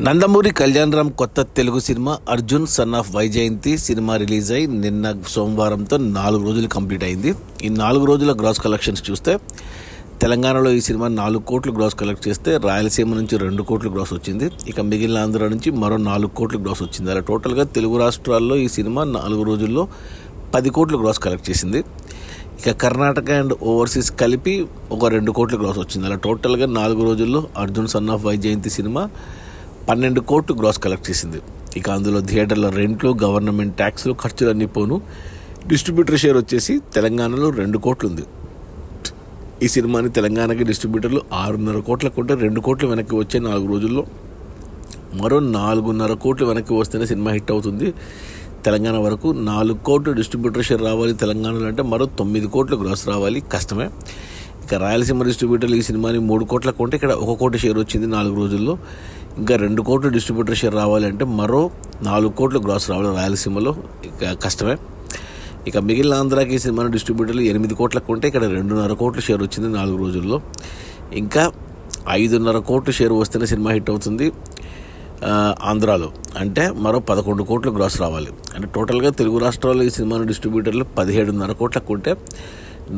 నందమూరి కళ్యాణ్ రామ్ కొత్త Telugu cinema Arjun son of Vyjayanthi cinema release అయి నిన్న సోమవారంతో 4 రోజులు కంప్లీట్ అయింది. ఈ 4 రోజుల గ్రాస్ కలెక్షన్స్ చూస్తే తెలంగాణలో ఈ సినిమా 4 కోట్లు గ్రాస్ కలెక్ట్ చేస్తే రాయలసీమ నుంచి 2 కోట్లు గ్రాస్ వచ్చింది. ఇక మిగిలిన ఆంధ్ర నుంచి మరో 4 కోట్లు గ్రాస్ వచ్చింది. అలా టోటల్గా తెలుగు రాష్ట్రాల్లో ఈ సినిమా 4 రోజుల్లో 10 కోట్లు గ్రాస్ కలెక్ట్ చేసింది. ఇక కర్ణాటక అండ్ ఓవర్సీస్ కలిపి ఒక 2 కోట్లు గ్రాస్ వచ్చింది. అలా టోటల్గా 4 రోజుల్లో Arjun son of Vyjayanthi cinema 12 కోట్లు గ్రాస్ కలెక్ట్ చేసింది. ఇక అందులో థియేటర్ల రెంట్లు, గవర్నమెంట్ ట్యాక్స్లు, ఖర్చులన్నీ పోను డిస్ట్రిబ్యూటర్ షేర్ వచ్చేసి తెలంగాణలో 2 కోట్లు ఉంది. ఈ సినిమాని తెలంగాణకి డిస్ట్రిబ్యూటర్లు 6.5 కోట్ల కొంటే 2 కోట్లు వెనక్కి వచ్చే 4 రోజుల్లో మరో 4.5 కోట్లు వెనక్కి వస్తేనే సినిమా హిట్ అవుతుంది. తెలంగాణ వరకు 4 కోట్లు డిస్ట్రిబ్యూటర్ షేర్ రావాలి. తెలంగాణలో అంటే మరో 9 కోట్లు గ్రాస్ రావాలి, కష్టమే. ఇక రాయలసీమ డిస్ట్రిబ్యూటర్లు ఈ సినిమాని 3 కోట్ల కొంటే ఇక్కడ 1 కోటి షేర్ వచ్చింది 4 రోజుల్లో. ఇంకా 2 కోట్లు డిస్ట్రిబ్యూటర్ షేర్ రావాలి అంటే మరో 4 కోట్లు గ్రాస్ రావాలి రాయలసీమలో, ఇక కష్టమే. ఇక మిగిలిన ఆంధ్రాకి ఈ సినిమాను డిస్ట్రిబ్యూటర్లు 8 కోట్ల కొంటే ఇక్కడ 2.5 కోట్ల షేర్ వచ్చింది 4 రోజుల్లో. ఇంకా 5.5 కోట్లు షేర్ వస్తేనే సినిమా హిట్ అవుతుంది ఆంధ్రాలో, అంటే మరో 11 కోట్లు గ్రాస్ రావాలి. అంటే టోటల్గా తెలుగు రాష్ట్రాల్లో ఈ సినిమాను డిస్ట్రిబ్యూటర్లు 17.5 కోట్ల కొంటే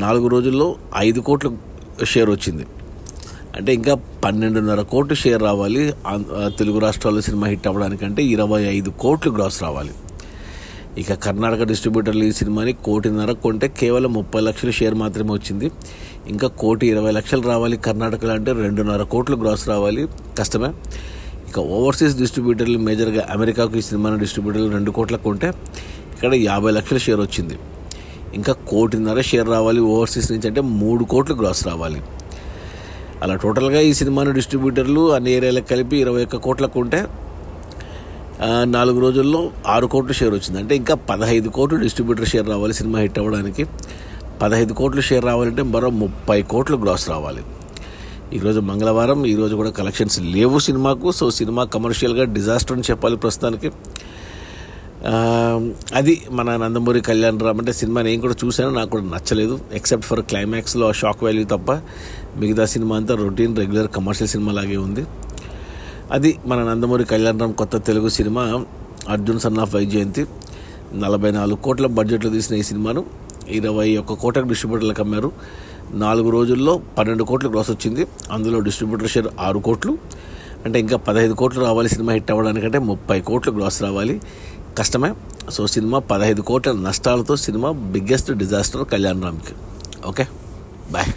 4 రోజుల్లో 5 కోట్లు షేర్ వచ్చింది. అంటే ఇంకా 12.5 కోట్లు షేర్ రావాలి తెలుగు రాష్ట్రాల్లో సినిమా హిట్ అవ్వడానికంటే 25 కోట్లు గ్రాస్ రావాలి. ఇక కర్ణాటక డిస్ట్రిబ్యూటర్లు ఈ సినిమాని 1.5 కోటి కొంటే కేవలం 30 లక్షల షేర్ మాత్రమే వచ్చింది. ఇంకా 1,20,00,000 రావాలి కర్ణాటకలో అంటే 2.5 కోట్లు గ్రాస్ రావాలి, కష్టమే. ఇక ఓవర్సీస్ డిస్ట్రిబ్యూటర్లు మేజర్గా అమెరికాకు ఈ సినిమాని డిస్ట్రిబ్యూటర్లు 2 కోట్ల కొంటే ఇక్కడ 50 లక్షల షేర్ వచ్చింది. ఇంకా 1.5 కోటి షేర్ రావాలి ఓవర్సీస్ నుంచి అంటే 3 కోట్లు గ్రాస్ రావాలి. అలా టోటల్గా ఈ సినిమాను డిస్ట్రిబ్యూటర్లు అన్ని ఏరియాలకు కలిపి 21 కోట్ల కొంటే 4 రోజుల్లో 6 కోట్లు షేర్ వచ్చింది. అంటే ఇంకా 15 కోట్లు డిస్ట్రిబ్యూటర్ షేర్ రావాలి సినిమా హిట్ అవ్వడానికి. 15 కోట్లు షేర్ రావాలంటే మరో 30 కోట్లు గ్రాస్ రావాలి. ఈరోజు మంగళవారం, ఈరోజు కూడా కలెక్షన్స్ లేవు సినిమాకు. సో సినిమా కమర్షియల్గా డిజాస్టర్ అని చెప్పాలి ప్రస్తుతానికి. అది మన నందమూరి కళ్యాణ్ రామ్. అంటే సినిమా నేను కూడా చూశాను, నాకు కూడా నచ్చలేదు. ఎక్సెప్ట్ ఫర్ క్లైమాక్స్లో ఆ షాక్ వాల్యూ తప్ప మిగతా సినిమా అంతా రొటీన్ రెగ్యులర్ కమర్షియల్ సినిమా లాగే ఉంది. అది మన నందమూరి కళ్యాణ్ రామ్ కొత్త Telugu cinema Arjun son of Vyjayanthi. 44 కోట్ల బడ్జెట్లో తీసిన ఈ సినిమాను 21 కోట్లకు డిస్ట్రిబ్యూటర్లకు అమ్మారు. 4 రోజుల్లో 12 కోట్లు గ్రాస్ వచ్చింది. అందులో డిస్ట్రిబ్యూటర్ షేర్ 6 కోట్లు, అంటే ఇంకా 15 కోట్లు రావాలి సినిమా హిట్ అవ్వడానికంటే 30 కోట్లు గ్రాస్ రావాలి, కష్టమే. సో సినిమా 15 కోట్ల నష్టాలతో సినిమా బిగ్గెస్ట్ డిజాస్టర్ కళ్యాణ్ రామ్కి. Okay, bye.